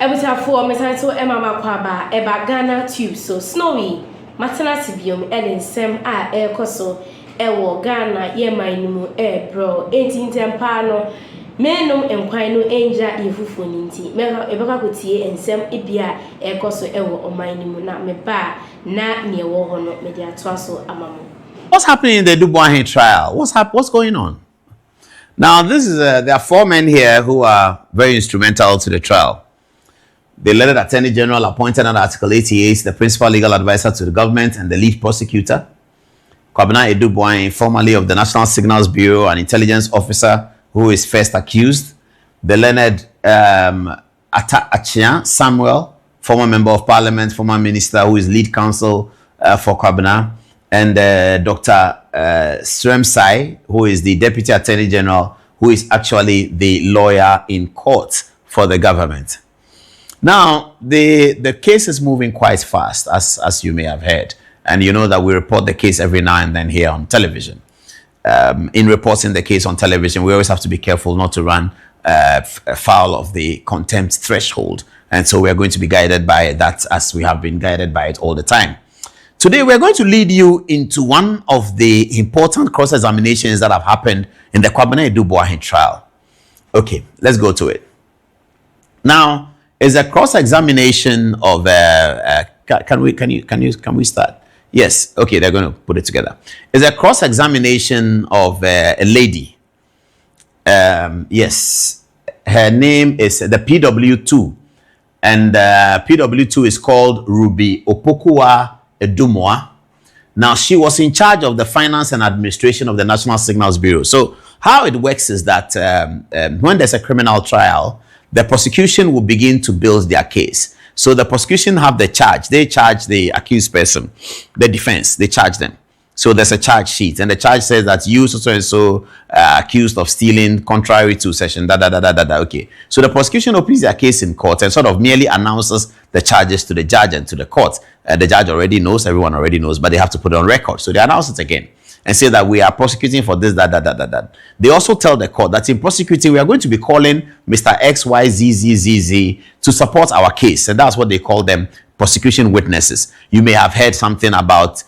Ebutafo mesanso Emma Makwaba eba Ghanatube so snowy matana tibium nsem a ekoso ewo Ghana yeman mu bro entintempa no menum enkwan no enja yefufo ninti meka ebeka kotie nsem ebia ekoso ewo oman mu na meba na ne wo ho no media toaso amamo. What's happening in the Boahene trial? What's going on? Now, there are 4 men here who are very instrumental to the trial. The learned Attorney General appointed under Article 88, the principal legal advisor to the government and the lead prosecutor. Kwabena Boahene, formerly of the National Signals Bureau, an intelligence officer who is first accused. The learned Achian Samuel, former member of parliament, former minister who is lead counsel for Kwabena. And Dr. Sremsai, who is the Deputy Attorney General, who is actually the lawyer in court for the government. Now, the case is moving quite fast, as you may have heard. And you know that we report the case every now and then here on television. In reporting the case on television, we always have to be careful not to run foul of the contempt threshold. And so we are going to be guided by that, as we have been guided by it all the time. Today, we're going to lead you into one of the important cross-examinations that have happened in the Kwabena Boahene trial. Okay, let's go to it. Now, it's a cross-examination of can we start? Yes. Okay, they're going to put it together. It's a cross-examination of a lady. Yes, her name is the PW2, and PW2 is called Ruby Opokua Edumwa. Now, she was in charge of the finance and administration of the National Signals Bureau. So how it works is that when there's a criminal trial, the prosecution will begin to build their case. So the prosecution have the charge. They charge the accused person. The defense, they charge them. So there's a charge sheet, and the charge says that you so accused of stealing contrary to section Okay. So the prosecution opens their case in court and sort of merely announces the charges to the judge and to the court. The judge already knows, everyone already knows, but they have to put it on record. So they announce it again and say that we are prosecuting for this, that. They also tell the court that in prosecuting, we are going to be calling Mr. XYZZZZ to support our case. And that's what they call them, prosecution witnesses. You may have heard something about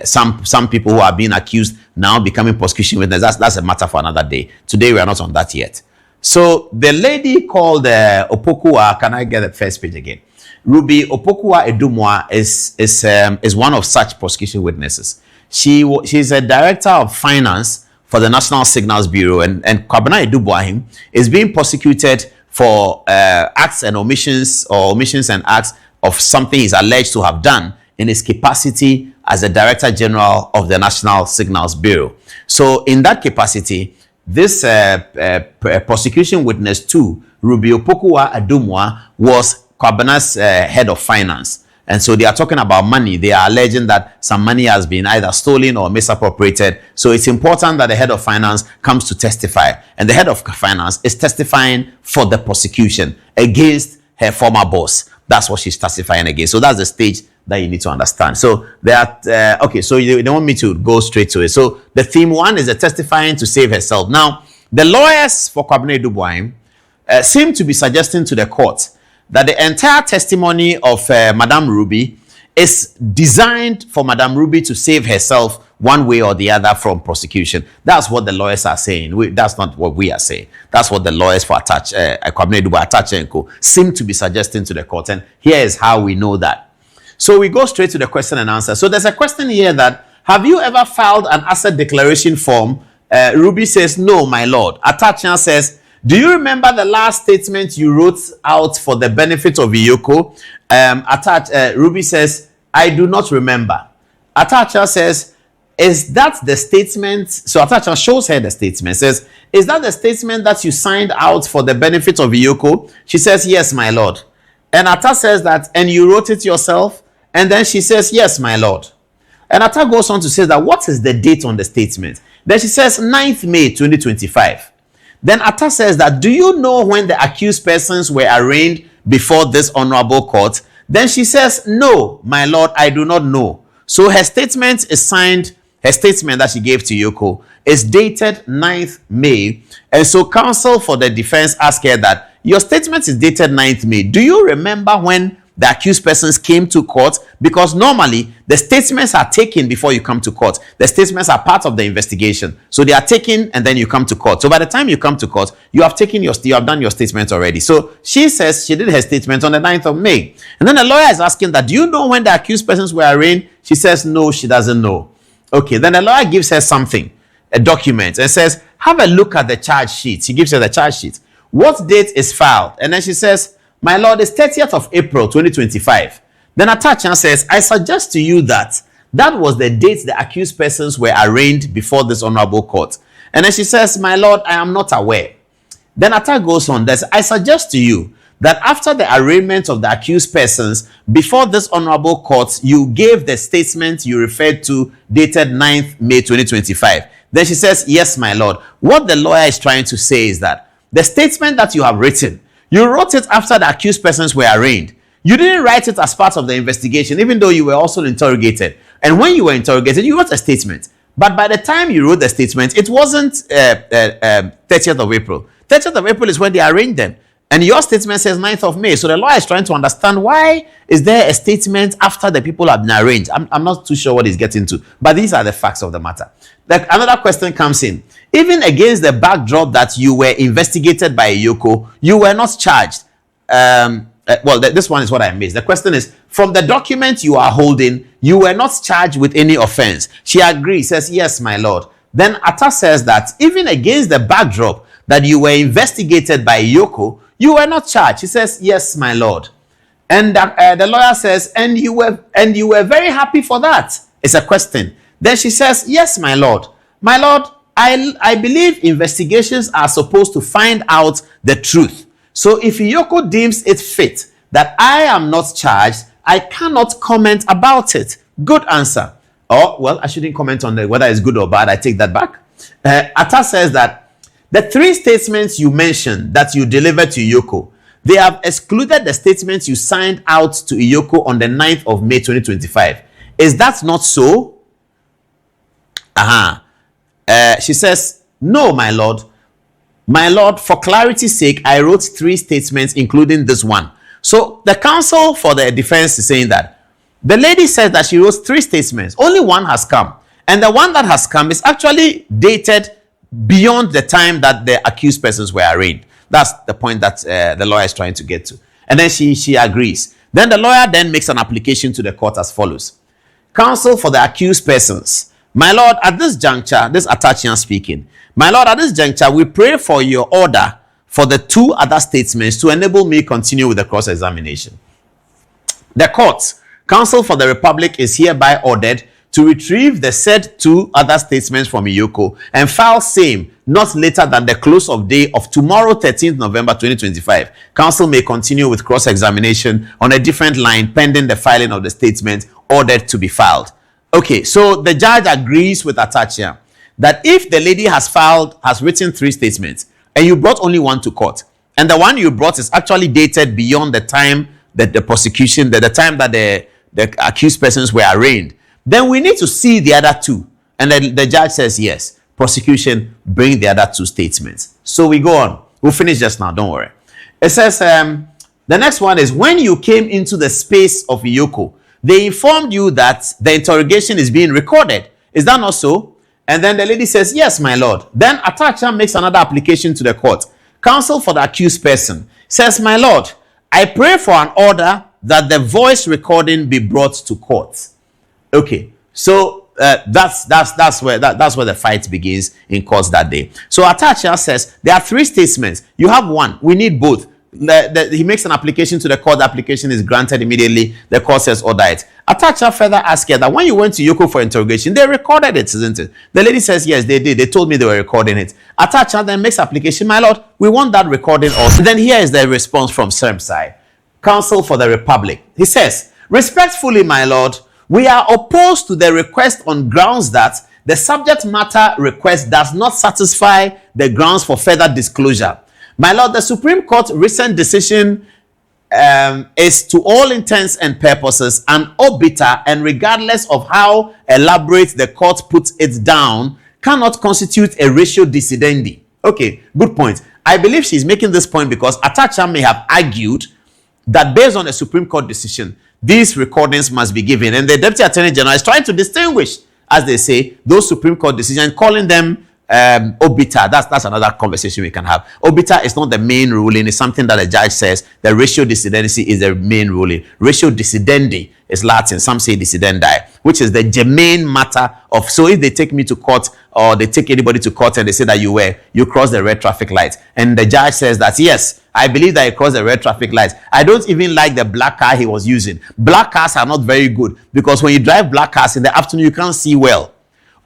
some people who are being accused now becoming prosecution witnesses. That's a matter for another day. Today we are not on that yet. So the lady called Opokua, can I get the first page again? Ruby Opokua Edumwa is one of such prosecution witnesses. She's a director of finance for the National Signals Bureau, and Kwabena Boahene is being prosecuted for acts and omissions, or omissions and acts of something he's alleged to have done in his capacity as the Director General of the National Signals Bureau. So in that capacity, this prosecution witness too, Ruby Opokua Edumwa, was Kwabena's head of finance. And so they are talking about money. They are alleging that some money has been either stolen or misappropriated. So it's important that the head of finance comes to testify. And the head of finance is testifying for the prosecution against her former boss. That's what she's testifying against. So that's the stage that you need to understand. So okay, so they want me to go straight to it. So the theme 1 is the testifying to save herself. Now, the lawyers for Kwabena Boahene seem to be suggesting to the court that the entire testimony of Madame Ruby is designed for Madame Ruby to save herself one way or the other from prosecution. That's what the lawyers are saying. That's not what we are saying. That's what the lawyers for Kwabena Boahene seem to be suggesting to the court. And here is how we know that. So we go straight to the question and answer. So there's a question here that, have you ever filed an asset declaration form? Ruby says, no, my lord. Atachan says, do you remember the last statement you wrote out for the benefit of Iyoko? Ruby says, I do not remember. Atacha says, is that the statement? So Atacha shows her the statement, says, is that the statement that you signed out for the benefit of Iyoko? She says, yes, my lord. And Ata says that, and you wrote it yourself? And then she says, yes, my lord. And Ata goes on to say that, what is the date on the statement? Then she says, 9th May 2025. Then Ata says that, do you know when the accused persons were arraigned before this honorable court? Then she says, no, my lord, I do not know. So her statement is signed, her statement that she gave to Yoko is dated 9th May. And so counsel for the defense asked her that, your statement is dated 9th May. Do you remember when the accused persons came to court? Because normally the statements are taken before you come to court. The statements are part of the investigation, so they are taken and then you come to court. So by the time you come to court, you have done your statement already. So she says she did her statement on the 9th of May, and then the lawyer is asking that, do you know when the accused persons were arraigned? She says no, she doesn't know. Okay, then the lawyer gives her something, a document, and says, have a look at the charge sheet. He gives her the charge sheet. What date is filed? And then she says, my lord, it's 30th of April 2025. Then Atachan says, I suggest to you that was the date the accused persons were arraigned before this honorable court. And then she says, my lord, I am not aware. Then Atta goes on, I suggest to you that after the arraignment of the accused persons before this honorable court, you gave the statement you referred to dated 9th May 2025. Then she says, yes, my lord. What the lawyer is trying to say is that the statement that you have written, you wrote it after the accused persons were arraigned. You didn't write it as part of the investigation, even though you were also interrogated. And when you were interrogated, you wrote a statement. But by the time you wrote the statement, it wasn't 30th of April. 30th of April is when they arraigned them. And your statement says 9th of May. So the lawyer is trying to understand, why is there a statement after the people have been arraigned? I'm not too sure what he's getting to. But these are the facts of the matter. Another question comes in. Even against the backdrop that you were investigated by Iyoko, you were not charged. This one is what I missed. The question is, from the document you are holding, you were not charged with any offense. She agrees, says, yes, my lord. Then Atta says that even against the backdrop that you were investigated by Iyoko, you were not charged. She says, yes, my lord. And the lawyer says, and you were very happy for that. It's a question. Then she says, yes, my lord. My lord, I believe investigations are supposed to find out the truth. So if Iyoko deems it fit that I am not charged, I cannot comment about it. Good answer. Oh, well, I shouldn't comment on whether it's good or bad. I take that back. Atta says that the 3 statements you mentioned that you delivered to Iyoko, they have excluded the statements you signed out to Iyoko on the 9th of May 2025. Is that not so? She says, no, my lord. My lord, for clarity's sake, I wrote 3 statements, including this one. So the counsel for the defense is saying that the lady says that she wrote 3 statements. Only one has come. And the one that has come is actually dated beyond the time that the accused persons were arraigned. That's the point that the lawyer is trying to get to. And then she agrees. Then the lawyer then makes an application to the court as follows. Counsel for the accused persons. My lord, at this juncture, this Atachian speaking. My lord, at this juncture, we pray for your order for the 2 other statements to enable me continue with the cross-examination. The court, counsel for the Republic, is hereby ordered to retrieve the said 2 other statements from Iyoko and file same not later than the close of day of tomorrow, 13th November 2025. Counsel may continue with cross-examination on a different line pending the filing of the statement ordered to be filed. Okay, so the judge agrees with Atachia that if the lady has written 3 statements and you brought only one to court, and the one you brought is actually dated beyond the time that the prosecution, the time that the accused persons were arraigned, then we need to see the other 2. And then the judge says, yes, prosecution, bring the other 2 statements. So we go on. We'll finish just now, don't worry. It says, the next one is, when you came into the space of Iyoko, they informed you that the interrogation is being recorded. Is that not so? And then the lady says, yes, my lord. Then Atacha makes another application to the court. Counsel for the accused person says, my lord, I pray for an order that the voice recording be brought to court. Okay, so that's where the fight begins in court that day. So Atacha says there are 3 statements. You have one. We need both. He makes an application to the court. The application is granted immediately. The court says order it. Atacha further asks her that when you went to Iyoko for interrogation, they recorded it, isn't it? The lady says yes, they did. They told me they were recording it. Atacha then makes application. My lord, we want that recording also. Then here is the response from Sermsai, counsel for the Republic. He says, respectfully, my lord, we are opposed to the request on grounds that the subject matter request does not satisfy the grounds for further disclosure. My lord, the Supreme Court recent decision is to all intents and purposes an obiter, and regardless of how elaborate the court puts it down, cannot constitute a ratio decidendi. Okay, good point. I believe she's making this point because Atacha may have argued that based on a Supreme Court decision, these recordings must be given. And the Deputy Attorney General is trying to distinguish, as they say, those Supreme Court decisions, calling them obiter. That's another conversation we can have. Obiter is not the main ruling. It's something that a judge says. The ratio decidendi is the main ruling. Ratio decidendi is Latin. Some say decidendi, which is the germane matter of. So if they take me to court or they take anybody to court and they say that you crossed the red traffic light, and the judge says that yes, I believe that he crossed the red traffic lights. I don't even like the black car he was using. Black cars are not very good because when you drive black cars in the afternoon, you can't see well.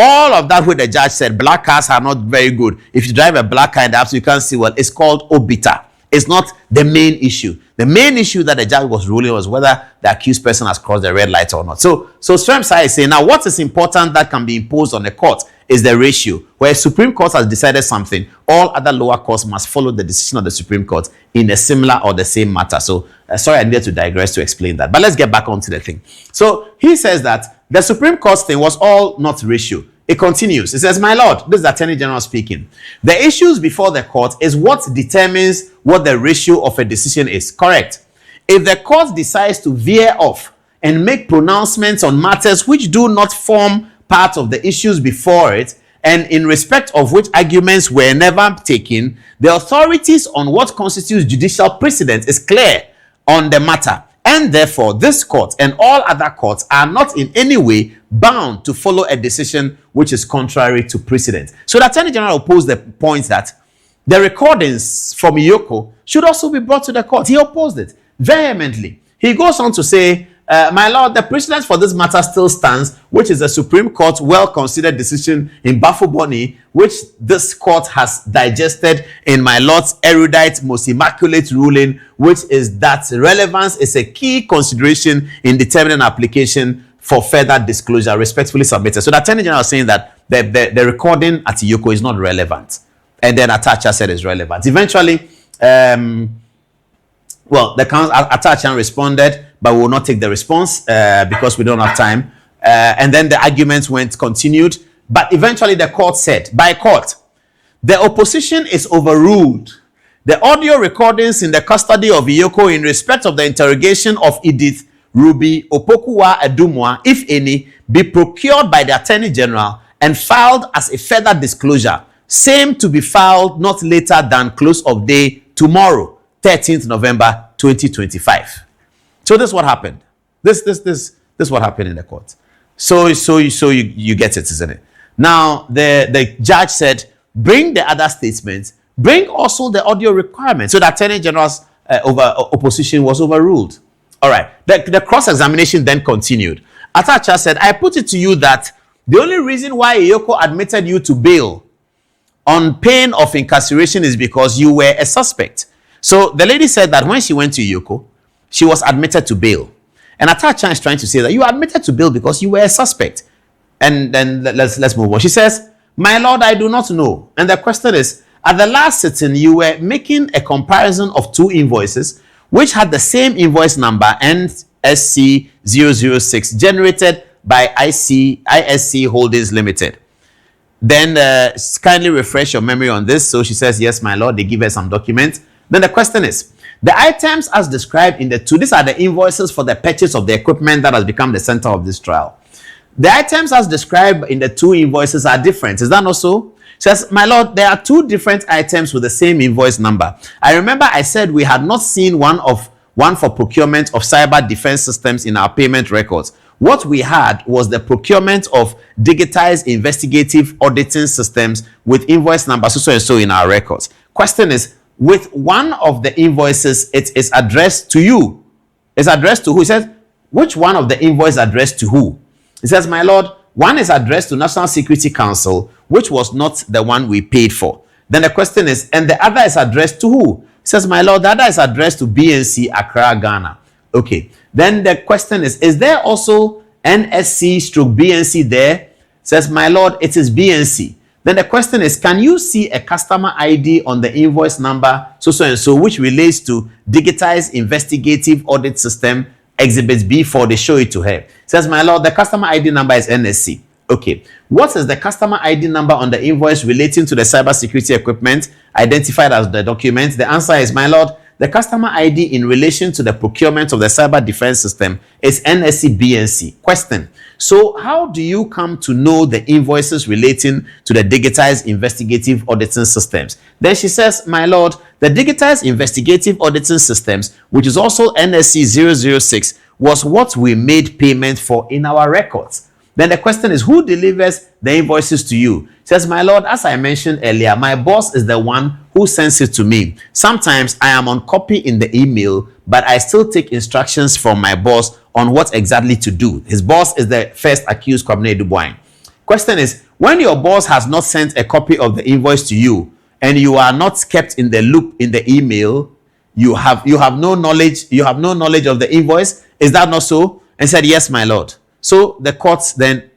All of that, what the judge said, black cars are not very good. If you drive a black car in the afternoon, you can't see well. It's called obiter. It's not the main issue. The main issue that the judge was ruling was whether the accused person has crossed the red light or not. So Stremsai is saying, now what is important that can be imposed on the court is the ratio. Where Supreme Court has decided something, all other lower courts must follow the decision of the Supreme Court in a similar or the same matter. So sorry, I needed to digress to explain that. But let's get back onto the thing. So he says that the Supreme Court's thing was all not ratio. It continues. It says, my lord, this is the Attorney General speaking. The issues before the court is what determines what the ratio of a decision is. Correct. If the court decides to veer off and make pronouncements on matters which do not form part of the issues before it, and in respect of which arguments were never taken, the authorities on what constitutes judicial precedent is clear on the matter. And therefore, this court and all other courts are not in any way bound to follow a decision which is contrary to precedent. So the Attorney General opposed the point that the recordings from Iyoko should also be brought to the court. He opposed it vehemently. He goes on to say, my lord, the precedent for this matter still stands, which is a Supreme Court well-considered decision in Boahene, which this court has digested in my lord's erudite, most immaculate ruling, which is that relevance is a key consideration in determining application for further disclosure, respectfully submitted. So the Attorney General is saying that the recording at Iyoko is not relevant. And then Atacha said it's relevant. Eventually, well, the Atacha responded, but we will not take the response because we don't have time. And then the arguments continued. But eventually the court said, by court, the opposition is overruled. The audio recordings in the custody of Iyoko in respect of the interrogation of Edith Ruby Opokuwa Edumwa, if any, be procured by the Attorney General and filed as a further disclosure. Same to be filed not later than close of day tomorrow, 13th November 2025. So this is what happened. This is what happened in the court. So you get it, isn't it? Now the judge said, bring the other statements, bring also the audio requirements. So the Attorney General's opposition was overruled. All right. The cross-examination then continued. Atacha said, I put it to you that the only reason why Iyoko admitted you to bail on pain of incarceration is because you were a suspect. So the lady said that when she went to Iyoko, she was admitted to bail. And Atacha is trying to say that you admitted to bail because you were a suspect. And then let's move on. She says, my lord, I do not know. And the question is, at the last sitting, you were making a comparison of two invoices which had the same invoice number NSC006 generated by ISC Holdings Limited. Then kindly refresh your memory on this. So she says, yes, my lord, they give her some documents. Then the question is, the items as described in the two, these are the invoices for the purchase of the equipment that has become the center of this trial. The items as described in the two invoices are different. Is that not so? Says, my lord, there are two different items with the same invoice number. I remember I said we had not seen one for procurement of cyber defense systems in our payment records. What we had was the procurement of digitized investigative auditing systems with invoice number so and so in our records. Question is, with one of the invoices, it is addressed to you. It's addressed to who? He says, which one of the invoice addressed to who? He says, my lord, one is addressed to National Security Council, which was not the one we paid for. Then the question is, and the other is addressed to who? He says, my lord, the other is addressed to BNC Accra, Ghana. Okay. Then the question is there also NSC/BNC there? He says, my lord, it is BNC. Then the question is, can you see a customer ID on the invoice number so and so, which relates to digitized investigative audit system exhibit B4? They show it to her. It says, my lord, the customer ID number is NSC. Okay. What is the customer ID number on the invoice relating to the cybersecurity equipment? identified as the document? The answer is, my lord, the customer ID in relation to the procurement of the cyber defense system is NSC BNC. Question. So how do you come to know the invoices relating to the digitized investigative auditing systems? Then she says, my lord, the digitized investigative auditing systems, which is also NSC 006, was what we made payment for in our records. Then the question is, who delivers the invoices to you? Says, my lord, as I mentioned earlier, my boss is the one who sends it to me. Sometimes I am on copy in the email, but I still take instructions from my boss on what exactly to do. His boss is the first accused, Kwabena Boahene. Question is, when your boss has not sent a copy of the invoice to you and you are not kept in the loop in the email, you have no knowledge of the invoice. Is that not so? And said, yes, my lord. So the court then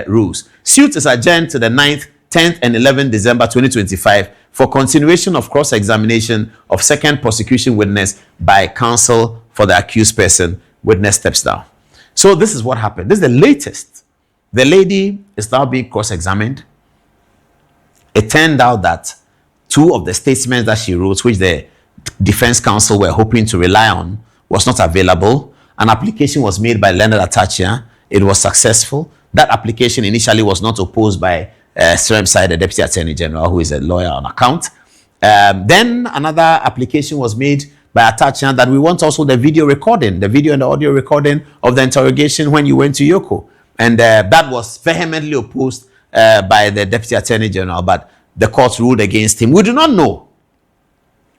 rules. Suit is adjourned to the 9th, 10th, and 11th December 2025 for continuation of cross-examination of second prosecution witness by counsel for the accused person. Witness steps down. So this is what happened. This is the latest. The lady is now being cross-examined. It turned out that two of the statements that she wrote, which the defense counsel were hoping to rely on, was not available. An application was made by Leonard Atachia. It was successful. That application initially was not opposed by SUBCRIBE, the Deputy Attorney General, who is a lawyer on account. Then another application was made by Atachia that we want also the video recording, the video and the audio recording of the interrogation when you went to Yoko. And that was vehemently opposed by the Deputy Attorney General, but the court ruled against him. We do not know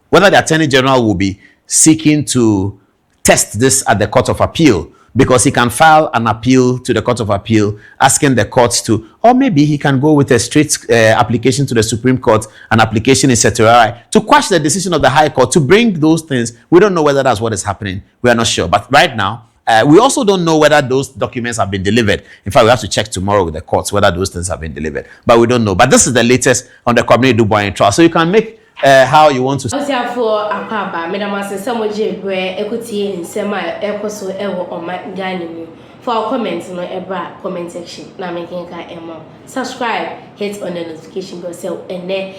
whether the Attorney General will be seeking to test this at the Court of Appeal, because he can file an appeal to the Court of Appeal asking the courts to, or maybe he can go with a straight application to the Supreme Court, an application in certiorari, to quash the decision of the High Court, to bring those things. We don't know whether that's what is happening. We are not sure. But right now, we also don't know whether those documents have been delivered. In fact, we have to check tomorrow with the courts whether those things have been delivered. But we don't know. But this is the latest on the Kwabena Boahene trial. So you can make how you want to. For Akaba, Madam Samoje, where equity in semi ecoso ever on my dining for our comments no ebra comment section. Now making ka subscribe, hit on the notification bell so and then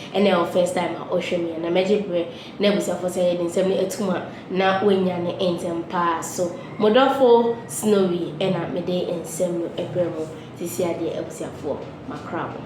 first time I show me and a magic way never for saying in 78 na when yan enten pass. So modafo snowy and at midday and semi ebremo this year the episode for my crowd.